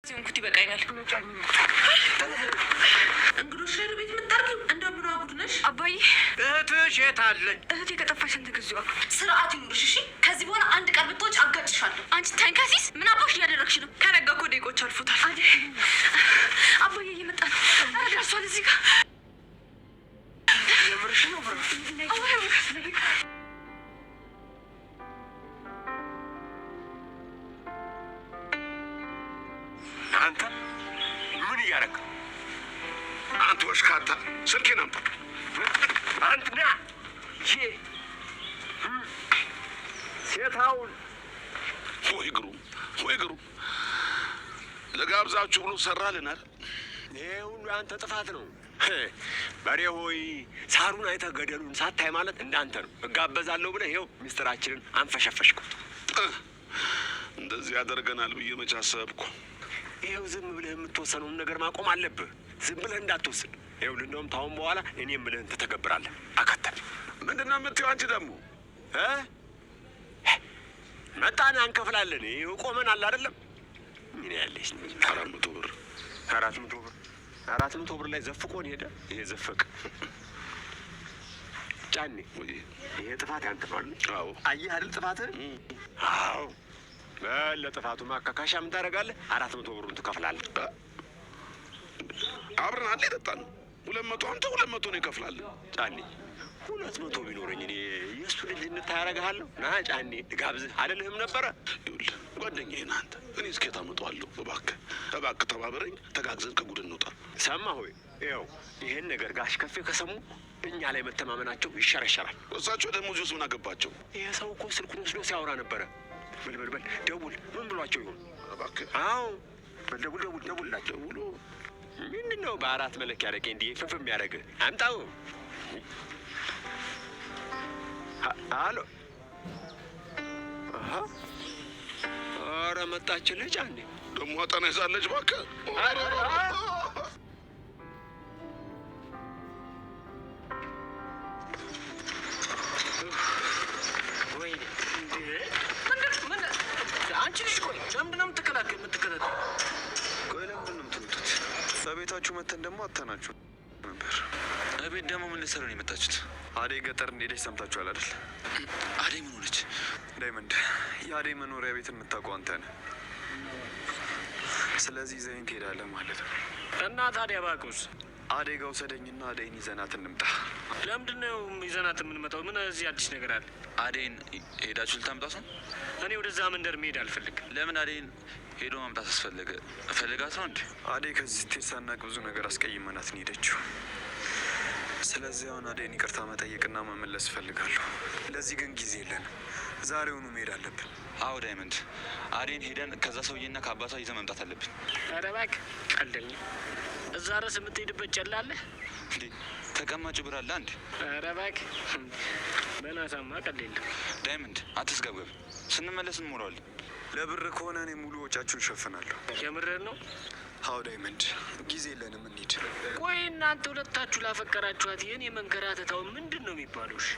ሲንኩት ይበቃኛል። እንግዶች ላይ ቤት የምታርጊው እንደምኗ ጉድ ነሽ። አባዬ እህትሽ የት አለች? እህቴ ከጠፋሽ ስንት ጊዜዋ። ስርዓት ይኑርሽ እሺ። ከዚህ በኋላ አንድ ቀን ብትወጪ አጋጭሻለሁ። አንቺ ተንከሲስ ምን አባሽ እያደረግሽ ነው? ከነጋ እኮ ደቂቆች አልፎታል። አባዬ እየመጣ ነው። ደርሷል እዚህ ጋር። የምርሽ ነው? አንተ ምን እያደረግ? አንተ ወሽካታ ስልኬን አምጣ። አንተ ና ሴታውን ወይ ግሩም ለጋብዛችሁ ብሎ ሰራልናል። ይሄ ሁሉ አንተ ጥፋት ነው። በሬ ሆይ ሳሩን አይተህ ገደሉን ሳታይ ማለት እንዳንተ ነው። እጋበዛለሁ ብለህ ይኸው ሚስጥራችንን አንፈሸፈሽኩት። እንደዚህ ያደርገናል ብዬ መች አሰብኩ። ይኸው ዝም ብለህ የምትወሰነውን ነገር ማቆም አለብህ። ዝም ብለህ እንዳትወስን። ይኸውልህ እንደውም ታሁን በኋላ እኔ የምልህን ትተገብራለህ። አከተል ምንድን ነው የምትይው አንቺ ደግሞ? መጣን አንከፍላለን። ይኸው ቆመናል አይደለም? ምን ያለሽ 400 ብር 400 ብር ላይ ዘፍቆን ሄደ። ይሄ ዘፈቅ ጫኔ ይሄ ጥፋት ያንተ ነው አይደል? አዎ። አየህ አይደል ጥፋትህ? አዎ። ለጥፋቱ ማካካሻ ምን ታደርጋለህ? 400 ብሩን ትከፍላለህ። አብረን አለ የጠጣን 200 አንተ 200 ነው ይከፍላል። ጫኔ 200 ቢኖረኝ እኔ የእሱ ልጅነት ታያረግሃለሁ። ና ጫኔ ልጋብዝህ አልልህም ነበረ? ይኸውልህ ጓደኛዬ ነህ አንተ። እኔ እስኬት አመጣዋለሁ። እባክህ ተባበረኝ። ተጋግዘን ከጉድ እንውጣ። ሰማህ ሆይ? ይኸው ይሄን ነገር ጋሽ ከፌ ከሰሙ እኛ ላይ መተማመናቸው ይሸረሸራል። እሳቸው ደግሞ እዚህ ውስጥ ምን አገባቸው? ይሄ ሰው እኮ ስልኩን ወስዶ ሲያወራ ነበረ። በል ደውል። ምን ብሏቸው ይሆን? እባክህ። አዎ ደውልላቸው። ደውሎ ምንድን ነው በአራት መለኪያ አረቄ እንዲህ ፍፍ የሚያደርግህ? አምጣው። አሎ። ኧረ መጣችልህ ጫኔ። ደግሞ አጠና ይዛለች። እባክህ አንቺ ልጅ ቆይ፣ ለምንድን ነው የምትከላከል? ቆይ ለምንድን ነው የምትሉት? በቤታችሁ መተን ደግሞ አተናችሁ ነበር። እቤት ደግሞ ምን ልትሰሩ ነው የመጣችሁት? አደይ ገጠር እንደሄደች ሰምታችኋል አይደል? አደይ ምን ሆነች? ዳይመንድ፣ የአደይ መኖሪያ ቤትን የምታውቀው አንተ ነህ። ስለዚህ ዘይን ትሄዳለህ ማለት ነው። እና ታዲያ ባቁስ አደይ ጋር ውሰደኝና አደይን ይዘናት እንምጣ። ለምንድን ነው ይዘናት የምንመጣው? ምን እዚህ አዲስ ነገር አለ? አደይን ሄዳችሁ ልታምጣት ነው? እኔ ወደዛ መንደር መሄድ አልፈልግም። ለምን አደይን ሄዶ ማምጣት አስፈለገ? ፈልጋት ነው እንዴ? አደይ ከዚህ ስትሄድ ሳናቅ ብዙ ነገር አስቀይመናት ነው ሄደችው። ስለዚህ አሁን አደይን ይቅርታ መጠየቅና መመለስ እፈልጋለሁ። ለዚህ ግን ጊዜ የለንም። ዛሬውኑ መሄድ አለብን። አዎ ዳይመንድ፣ አደይን ሄደን ከዛ ሰውዬና ከአባቷ ይዘን መምጣት አለብን። ኧረ እባክህ ቀልደኛ። እዛ ድረስ የምትሄድበት ጨላለህ እንዴ? ተቀማጭ ብር አለ አንድ። ኧረ እባክህ በናሳማ ቀልድ የለም። ዳይመንድ አትስገብገብ፣ ስንመለስ እንሞላዋለን። ለብር ከሆነ እኔ ሙሉ ወጫችሁን እሸፍናለሁ። የምርህን ነው? አዎ ዳይመንድ፣ ጊዜ የለንም እንሂድ። ቆይ እናንተ ሁለታችሁ ላፈቀራችኋት የኔ መንከራተታው ምንድን ነው የሚባሉሽ?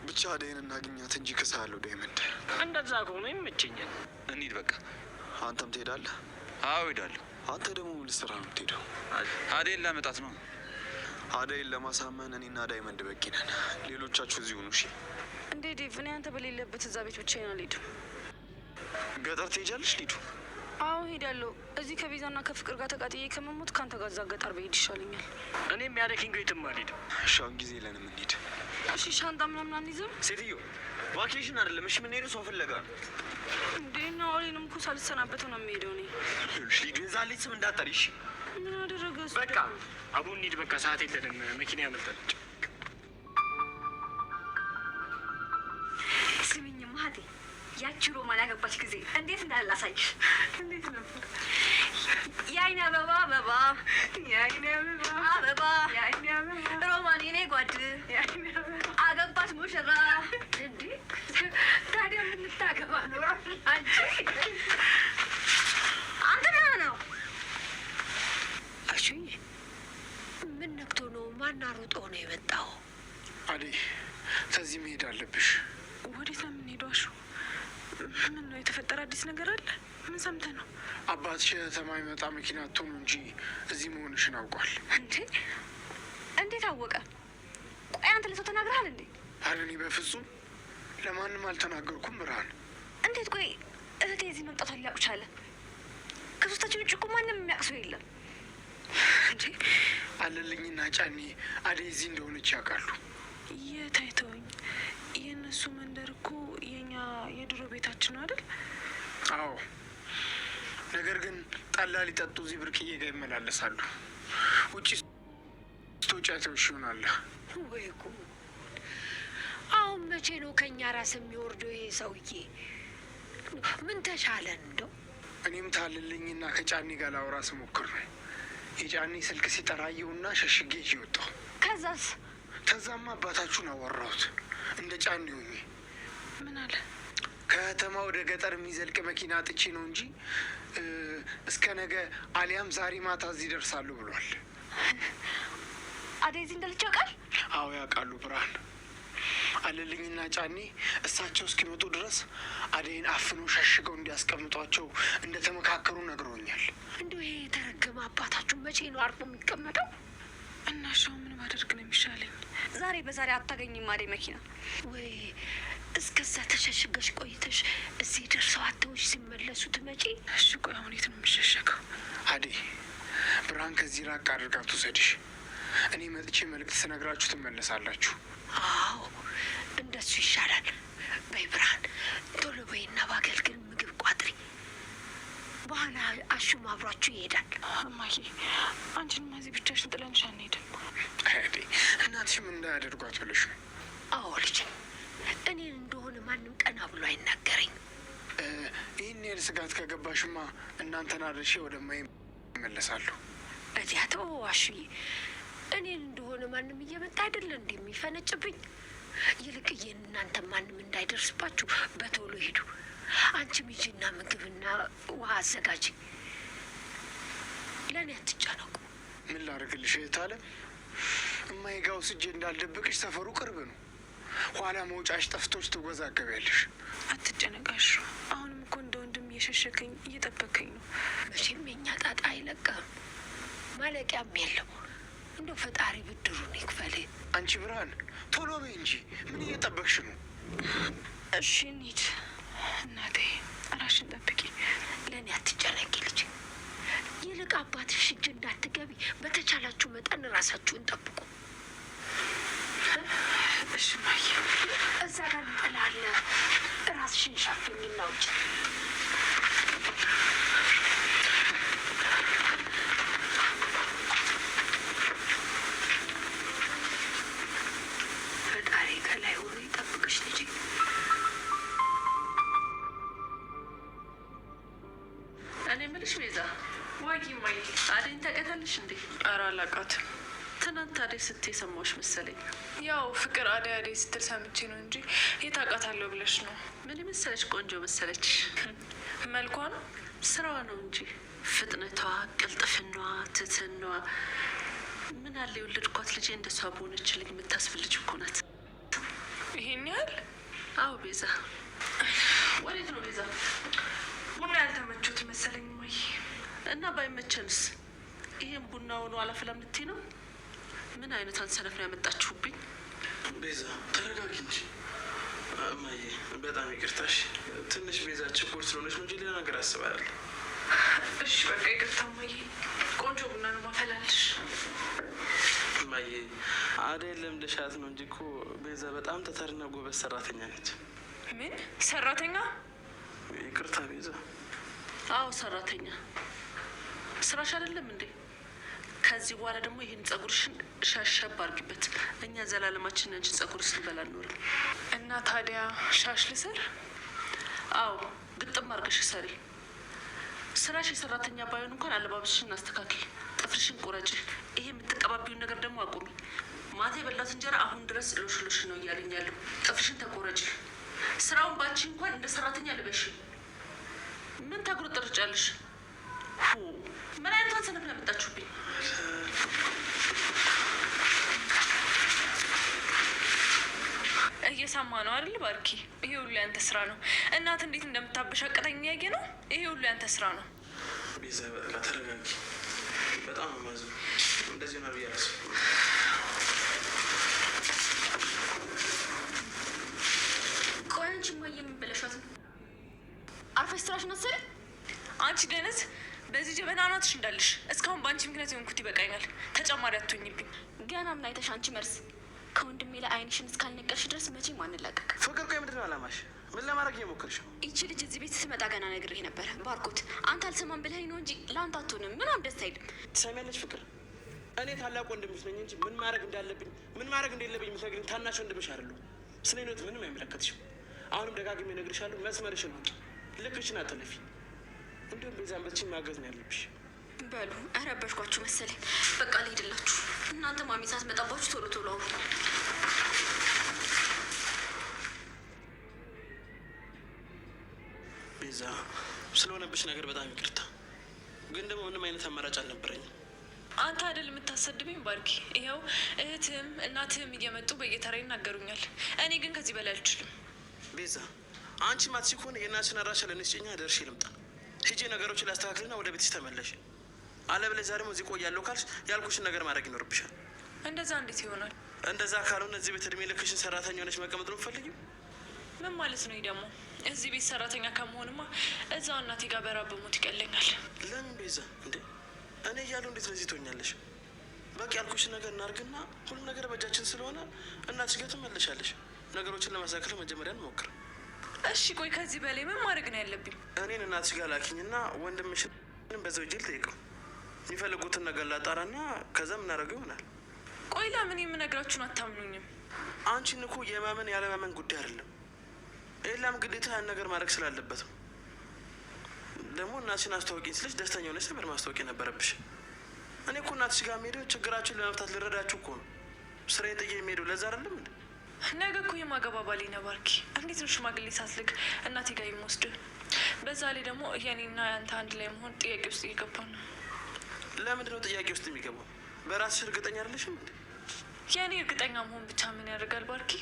ብቻ አደይን እናግኛት እንጂ ክሳለሁ ዳይመንድ። እንደዛ ከሆነ ይመቸኛል። እንሂድ በቃ። አንተም ትሄዳለህ? አዎ ሄዳለሁ። አንተ ደግሞ ምን ልትሰራ ነው የምትሄደው? አደይን ላመጣት ነው። አደይን ለማሳመን እኔና ዳይመንድ በቂ ነን። ሌሎቻችሁ እዚህ ሁኑ። እሺ እንዴ ዴቭ፣ እኔ አንተ በሌለበት እዛ ቤት ብቻዬን አልሄድም። ገጠር ትሄጃለሽ? ሊዱ? አዎ ሄዳለሁ። እዚህ ከቤዛና ከፍቅር ጋር ተቃጥዬ ከመሞት ከአንተ ጋር እዛ ገጠር በሄድ ይሻለኛል። እኔም ያለ ኪንጎ የትም አልሄድም። እሺ አሁን ጊዜ የለንም እንሂድ። እሺ ሻንጣ ምናምን አንይዝም? ሴትዮ ቫኬሽን አይደለም እሺ፣ የምንሄደው ሰው ፍለጋ ነው። እንዴ ነው አሁንም እኮ ሳልሰናበተው ነው የምሄደው እኔ። እሺ ሊዱ፣ የዛን ልጅ ስም እንዳትጠሪ እሺ። ምን አደረገ እሱ? በቃ አሁን እንሂድ በቃ፣ ሰዓት የለንም። መኪና ያመጣለች። ስሚኝ ማህቴ፣ ያቺ ሮማን ያገባች ጊዜ እንዴት እንዳላሳይሽ። እንዴት ነበር? የአይኔ አበባ አበባ፣ የአይኔ አበባ አበባ፣ የአይኔ አበባ ሮማን የኔ ጓድ አገባች ሙሽራ። እንዴ ታዲያ ምን ልታገባ ነው አንቺ? አንተ ምን ነው? አሹ ምን ነክቶ ነው? ማን አሮጦ ነው የመጣው? አደይ ከዚህ መሄድ አለብሽ። ወዴት ነው የምንሄደው? አሹ ምን ነው የተፈጠረ አዲስ ነገር አለ? ምን ሰምተህ ነው? አባትሽ ከተማ ይመጣ መኪና አትሆኑ እንጂ እዚህ መሆንሽን አውቋል። እንዴ? እንዴት አወቀ? ቆይ አንተ ለሰው ተናግረሃል እንዴ? ኧረ እኔ በፍጹም ለማንም አልተናገርኩም ብርሃን። እንዴት? ቆይ እህቴ እዚህ መምጣቷን ሊያውቅ ቻለ? ከሶስታችን ውጭ እኮ ማንም የሚያውቅ ሰው የለም። እንዴ? አለልኝና ጫኔ አደይ እዚህ እንደሆነች ያውቃሉ። የት አይተውኝ? የእነሱ መንደር እኮ የኛ የድሮ ቤታችን ነው አይደል? አዎ፣ ነገር ግን ጠላ ሊጠጡ እዚህ ብርቅዬ ጋር ይመላለሳሉ። ውጭ ስትወጪ አይተውሽ ይሆናል። ወይ ጉድ! አሁን መቼ ነው ከኛ ራስ የሚወርደው ይሄ ሰውዬ? ምን ተሻለን እንደው? እኔም ታልልኝና ከጫኔ ጋር ላውራ ስሞክር ነው የጫኔ ስልክ ሲጠራየውና ሸሽጌ ይዤ ወጣሁ። ከዛስ? ከዛማ አባታችሁን አወራሁት እንደ ጫኔ ሆኜ። ምን አለ? ከተማ ወደ ገጠር የሚዘልቅ መኪና አጥቼ ነው እንጂ እስከ ነገ አሊያም ዛሬ ማታ እዚህ ይደርሳሉ ብሏል። አደይ እዚህ እንዳለች ያውቃል? አዎ ያውቃሉ ብርሃን። አለልኝና ጫኔ እሳቸው እስኪመጡ ድረስ አደይን አፍኖ ሸሽገው እንዲያስቀምጧቸው እንደተመካከሩ ነግሮኛል። እንደው ይሄ የተረገመ አባታችሁ መቼ ነው አርፎ የሚቀመጠው? እና ሻው ምን ባደርግ ነው የሚሻለኝ? ዛሬ በዛሬ አታገኝም አደይ መኪና። ወይ እስከዛ ተሸሽገሽ ቆይተሽ እዚህ ደርሰው አተውሽ ሲመለሱ ትመጪ? እሺ ቆይ አሁን የት ነው የሚሸሸገው? አደይ ብርሃን ከዚህ ራቅ አድርጋ ትውሰድሽ። እኔ መጥቼ መልእክት ስነግራችሁ ትመለሳላችሁ። አዎ እንደሱ ይሻላል። በይ ብርሃን ቶሎ በይና ባገልግል ምግብ ቋጥሪ። በኋላ አሹም አብሯችሁ ይሄዳል። እማዬ አንቺንማ እዚህ ብቻሽን ጥለንሽ አንሄድም። አደይ እናትሽም እንዳያደርጓት ብለሽ ነው? አዎ ልጅ፣ እኔን እንደሆነ ማንም ቀና ብሎ አይናገረኝ። ይህን ያህል ስጋት ከገባሽማ እናንተን አድርሼ ወደማይ እመለሳለሁ። እዚያ ተው አሹዬ፣ እኔን እንደሆነ ማንም እየመጣ አይደለ እንደሚፈነጭብኝ። ይልቅዬን እናንተ ማንም እንዳይደርስባችሁ በቶሎ ሂዱ። አንቺም ሂጂና ምግብና ውሃ አዘጋጂ። ለእኔ አትጨነቁ። ምን ላደርግልሽ እህት አለም? እማዬ ጋ ወስጄ እንዳልደብቅሽ ሰፈሩ ቅርብ ነው። ኋላ መውጫሽ ጠፍቶች ትወዛገቢያለሽ። አትጨነቃሽ። አሁንም እኮ እንደ ወንድም እየሸሸከኝ እየጠበከኝ ነው። መቼም የኛ ጣጣ አይለቀም፣ ማለቂያም የለው። እንደው ፈጣሪ ብድሩን ይክፈል። አንቺ ብርሃን ቶሎ በይ እንጂ ምን እየጠበቅሽ ነው? እሺ እንሂድ። እናቴ ራሽን ጠብቂ። ለእኔ አትጨነቂ ልጅ። ይልቅ አባትሽ እጅ እንዳትገቢ በተቻላችሁ መጠን ራሳችሁን ጠብቁ። እሺ ማየ፣ እዛ ጋር እንጥላለ። ራስሽን ሸፍኝና ውጭ። ፈጣሪ ከላይ ሆኖ ይጠብቅሽ ልጅ። እኔ የምልሽ ቤዛ፣ ወይ ማየ፣ አደይን ታውቂያታለሽ እንዴ? ኧረ አላውቃትም። ትናንት አደይ ስትይ ሰማሁሽ መሰለኝ። ያው ፍቅር አደይ አደይ ስትል ሰምቼ ነው እንጂ የት አውቃታለሁ ብለሽ ነው? ምን መሰለች? ቆንጆ መሰለች። መልኳ ነው? ስራዋ ነው እንጂ ፍጥነቷ፣ ቅልጥፍናዋ፣ ትትናዋ። ምን አለ የወለድኳት ልጄ እንደሷ በሆነችልኝ የምታስብል ልጅ እኮ ናት። ይሄን ያህል? አዎ ቤዛ። ወዴት ነው ቤዛ? ቡና ያልተመቹት መሰለኝ ማየ። እና ባይመቸንስ ይሄን ቡና ሆኖ አላፈላም ልትይ ነው? ምን አይነቷን ሰነፍ ነው ያመጣችሁብኝ? ቤዛ ተረጋጊ እንጂ። እማዬ በጣም ይቅርታሽ። ትንሽ ቤዛ ችግር ስለሆነች ነው እንጂ ሌላ ነገር አስባለሁ። እሺ በቃ ይቅርታ እማዬ። ቆንጆ ቡና ነው ማፈላልሽ። እማዬ አደይ ለምደሻት ነው እንጂ እኮ ቤዛ በጣም ተተርና ጎበዝ ሰራተኛ ነች። ምን ሰራተኛ? ይቅርታ ቤዛ። አዎ ሰራተኛ። ስራሽ አይደለም እንዴ? ከዚህ በኋላ ደግሞ ይህን ጸጉርሽን ሻሻብ አድርጊበት። እኛ ዘላለማችን አንቺ ጸጉር ስንበላ አንኖርም። እና ታዲያ ሻሽ ልስር? አዎ ግጥም አድርገሽ ሰሪ። ስራሽ የሰራተኛ ባይሆን እንኳን አለባበስሽን አስተካክል፣ ጥፍርሽን ቁረጭ። ይሄ የምትቀባቢውን ነገር ደግሞ አቁሚ። ማታ የበላት እንጀራ አሁን ድረስ ሎሽ ነው እያለኝ ያለው። ጥፍርሽን ተቆረጭ። ስራውን ባቺ እንኳን እንደ ሰራተኛ ልበሽ። ምን ታጉረጠርጫለሽ? ምን አይነቷን ሰነፍ ነው ያመጣችሁብኝ? እየሰማ ነው አይደል ባርኪ? ይሄ ሁሉ ያንተ ስራ ነው። እናት እንዴት እንደምታበሻቅጠኝ ያየ ነው። ይሄ ሁሉ ያንተ ስራ ነው። ቤዛ በቃ ተረጋጊ። በጣም ማዝም እንደዚህ ነው ብዬ አላስብም። ቆይ አንቺ እማዬ ምን ብለሻት ነው? አርፈሽ ስራሽን አትሰሪ? አንቺ ደነዝ በዚህ ጀበና ናትሽ እንዳለሽ። እስካሁን በአንቺ ምክንያት የሆንኩት ይበቃኛል። ተጨማሪ አትሆኝብኝ። ገና ምን አይተሽ አንቺ መርስ ከወንድሜ ላይ አይንሽን እስካልነቀልሽ ድረስ መቼም አንላቀቅ። ፍቅር ቆይ ምንድን ነው አላማሽ? ምን ለማድረግ እየሞከርሽ ነው? ይቺ ልጅ እዚህ ቤት ስትመጣ ገና ነግሬህ ነበረ ባርኮት። አንተ አልሰማም ብለኸኝ ነው እንጂ ለአንተ አትሆንም። ምናም ደስ አይልም። ትሰሚያለሽ ፍቅር፣ እኔ ታላቅ ወንድምሽ ነኝ እንጂ ምን ማድረግ እንዳለብኝ ምን ማድረግ እንደሌለብኝ የምትነግሪኝ ታናሽ ወንድምሽ አይደለሁ። ስለ እኔ ምንም አይመለከትሽም። አሁንም ደጋግሜ እነግርሻለሁ፣ መስመርሽን ውጪ፣ ልክሽን አትለፊ። እንዲሁም ቤዛን በትሽኝ ማገዝ ነው ያለብሽ። በሉ ረበሽኳችሁ መሰለኝ። በቃ ልሄድላችሁ። እናንተ ማሚ ሳትመጣባችሁ ቶሎ ቶሎ አውሩ። ቤዛ ስለሆነብሽ ነገር በጣም ይቅርታ፣ ግን ደግሞ ምንም አይነት አማራጭ አልነበረኝም። አንተ አይደል የምታሰድብኝ ባርኪ? ይኸው እህትህም እናትህም እየመጡ በየተራ ይናገሩኛል። እኔ ግን ከዚህ በላይ አልችልም። ቤዛ አንቺ ማትሲ ከሆነ የእናትሽን አድራሻ ለእኔ ስጪኝ፣ ደርሼ ልምጣ። ሂጂ ነገሮችን ላስተካክልና ወደ ቤትሽ ተመለሽ። አለበለዚያ ደግሞ እዚህ ቆያለሁ ካልሽ ያልኩሽን ነገር ማድረግ ይኖርብሻል። እንደዛ እንዴት ይሆናል? እንደዛ ካልሆነ እዚህ ቤት እድሜ ልክሽን ሰራተኛ ሆነች መቀመጥ ነው የምትፈልጊው? ምን ማለት ነው? ደግሞ እዚህ ቤት ሰራተኛ ከመሆንማ እዛው እናቴ ጋር በራብ በሞት ይቀለኛል። ለምን ቤዛ? እንዴ እኔ እያለሁ እንዴት ለዚህ ትሆኛለሽ? በቃ ያልኩሽን ነገር እናድርግና ሁሉም ነገር በእጃችን ስለሆነ እናትሽ ጋር ትመለሻለሽ። ነገሮችን ለማሳከል መጀመሪያ እንሞክር። እሺ ቆይ ከዚህ በላይ ምን ማድረግ ነው ያለብኝ? እኔን እናትሽ ጋር ላኪኝና ወንድምሽን በዛው እጅ ልጠይቀው። የሚፈልጉትን ነገር ላጣራና ከዛ የምናደርገው ይሆናል። ቆይ ለምን የምነግራችሁን አታምኑኝም? አንቺን እኮ የማመን ያለማመን ጉዳይ አይደለም። ኤላም ግዴታ ያን ነገር ማድረግ ስላለበት ነው። ደግሞ እናትሽን አስታወቂኝ ስልሽ ደስተኛ ሆነሽ ነበር ማስታወቂ ነበረብሽ። እኔ እኮ እናትሽ ጋር የምሄደው ችግራችሁን ለመፍታት ልረዳችሁ እኮ ነው። ስራ ጥዬ የሚሄደው ለዛ አይደለም እንዴ? ነገ እኮ የማገባ ባሌ ነው ባርኪ። እንዴት ነው ሽማግሌ ሳትልክ እናቴ ጋር የምወስድ? በዛ ላይ ደግሞ የኔና ያንተ አንድ ላይ መሆን ጥያቄ ውስጥ እየገባ ነው። ለምንድን ነው ጥያቄ ውስጥ የሚገባው? በራስሽ እርግጠኛ አይደለሽም እንዴ? የእኔ እርግጠኛ መሆን ብቻ ምን ያደርጋል ባርኪ?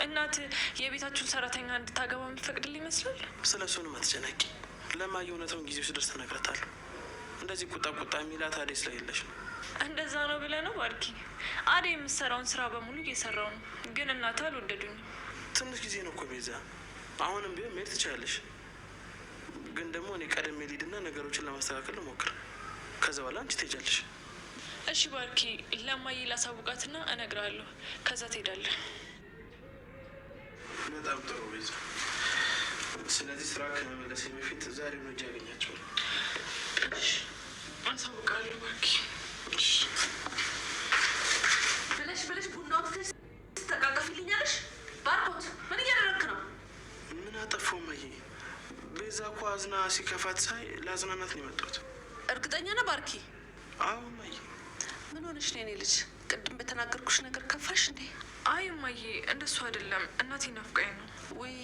እናት የቤታችሁን ሰራተኛ እንድታገባ የምትፈቅድልኝ ይመስላል? ስለ እሱንም አትጨነቂ። ለማየ እውነታውን ጊዜው ሲደርስ እነግራታለሁ። እንደዚህ ቁጣ የሚላት አደይ ስለሌለሽ ነው። እንደዛ ነው ብለህ ነው ባርኪ? አደይ የምትሰራውን ስራ በሙሉ እየሰራው ነው፣ ግን እናት አልወደዱኝም። ትንሽ ጊዜ ነው እኮ ቤዛ። አሁንም ቢሆን መሄድ ትችላለሽ። ግን ደግሞ እኔ ቀደም ልሂድና ነገሮችን ለማስተካከል ልሞክር። ከዛ በኋላ አንቺ ትሄጃለሽ። እሺ ባርኪ፣ ለማየ ላሳውቃትና እነግርሃለሁ። ከዛ ትሄዳለህ። በጣም ጥሩ ቤዛ። ስለዚህ ስራ ከመመለሴ በፊት ዛሬ ነው እጅ ያገኛቸዋል። አሳውቃለሁ ባርኪ። ብለሽ ቡናው ተቃቀፊልኛለሽ። ባርኮት ምን እያደረግክ ነው? ምን አጠፋው ማየ? ቤዛ እኮ አዝና ሲከፋት ሳይ ለአዝናናት ነው የመጣሁት። እርግጠኛ ነህ ባርኪ? አዎ ማየ። ምን ሆነሽ ነው የኔ ልጅ? ቅድም በተናገርኩሽ ነገር ከፋሽ እንዴ? አይ እማዬ እንደሱ አይደለም፣ እናቴ ናፍቃኝ ነው። ወይ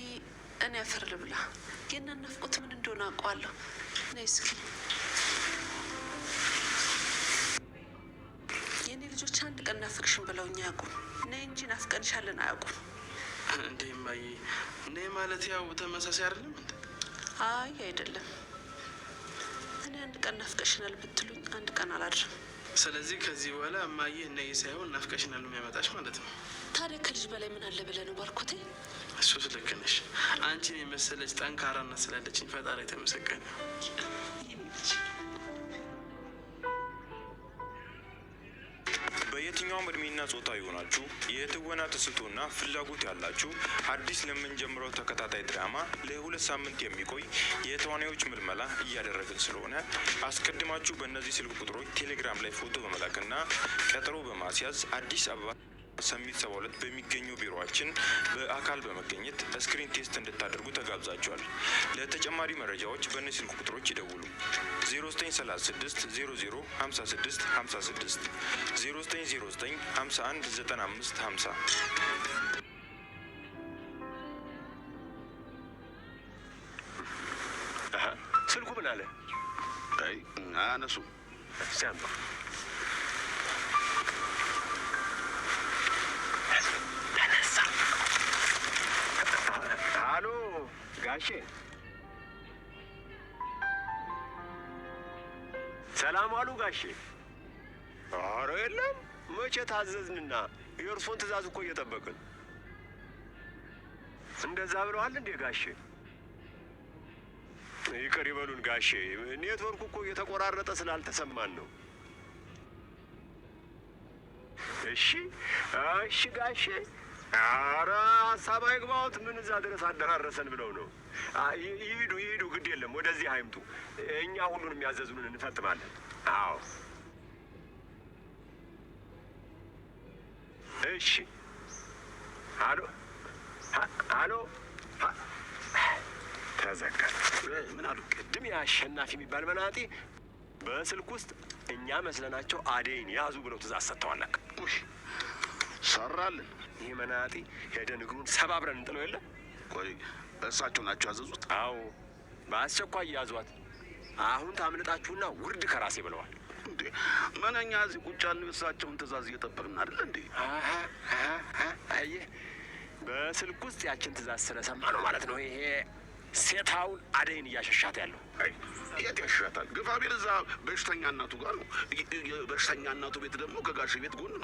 እኔ አፈር ልብላ። የእናት ናፍቆት ምን እንደሆነ አውቀዋለሁ። ነይ እስኪ። የእኔ ልጆች አንድ ቀን ናፍቅሽን ብለውኝ አያውቁም። ነይ እንጂ ናፍቀንሻለን አያውቁም። እንዴ እማዬ፣ ነይ ማለት ያው ተመሳሳይ አይደለም እንዴ? አይ አይደለም። እኔ አንድ ቀን ናፍቀሽናል ብትሉኝ አንድ ቀን አላድርም። ስለዚህ ከዚህ በኋላ እማዬ ነይ ሳይሆን ናፍቀሽናል የሚያመጣሽ ማለት ነው። ታዲያ ከልጅ በላይ ምን አለ ብለህ ነው ባርኮቴ? እሱስ ልክ ነሽ። አንቺን የመሰለች ጠንካራና ስላለችኝ ፈጣሪ የተመሰገነ። በየትኛውም እድሜና ጾታ ይሆናችሁ የትወና ተስጦና ፍላጎት ያላችሁ አዲስ ለምንጀምረው ተከታታይ ድራማ ለ2 ሳምንት የሚቆይ የተዋናዮች ምልመላ እያደረግን ስለሆነ አስቀድማችሁ በእነዚህ ስልክ ቁጥሮች ቴሌግራም ላይ ፎቶ በመላክና ቀጠሮ በማስያዝ አዲስ አበባ ሰሚት 72 በሚገኘው ቢሮአችን በአካል በመገኘት ስክሪን ቴስት እንድታደርጉ ተጋብዛችኋል። ለተጨማሪ መረጃዎች በእነዚህ ስልክ ቁጥሮች ይደውሉ። 0936 00 56 56 0909 51 95 50 ስልኩ ምን አለ? አይ አነሱ ሲያምር አሎ ጋሼ፣ ሰላም አሉ ጋሼ? ኧረ የለም፣ መቼ ታዘዝንና የእርሶን ትእዛዝ እኮ እየጠበቅን። እንደዛ ብለዋል እንዴ ጋሼ? ይቅር ይበሉን ጋሼ፣ ኔትወርኩ እኮ እየተቆራረጠ ስላልተሰማን ነው። እሺ እሺ ጋሼ። ኧረ ሀሳብ አይግባዎት። ምን እዛ ድረስ አደራረሰን ብለው ነው? ይሂዱ ይሂዱ፣ ግድ የለም ወደዚህ አይምጡ። እኛ ሁሉንም ያዘዙንን እንፈጥማለን። አዎ እሺ። አሎ አሎ፣ ተዘጋ። ምን አሉ? ቅድም የአሸናፊ የሚባል መናጤ በስልክ ውስጥ እኛ መስለናቸው አደይን ያዙ ብለው ትእዛዝ ሰጥተዋል። ሰራልን። ይህ መናጤ ሄደን እግሩን ሰባብረን እንጥለው የለ? ቆይ እሳቸው ናቸው ያዘዙት? አዎ፣ በአስቸኳይ ያዟት። አሁን ታምልጣችሁና ውርድ ከራሴ ብለዋል። እንዴ ምንኛ እዚህ ቁጭ ያልን እሳቸውን ትእዛዝ እየጠበቅን አይደል እንዴ? አየህ፣ በስልክ ውስጥ ያችን ትእዛዝ ስለሰማ ነው ማለት ነው። ይሄ ሴታውን አደይን እያሸሻት ያለው። የት ያሸሻታል? ግፋ ቢል እዛ በሽተኛ እናቱ ጋር ነው። በሽተኛ እናቱ ቤት ደግሞ ከጋሽ ቤት ጎን ነው።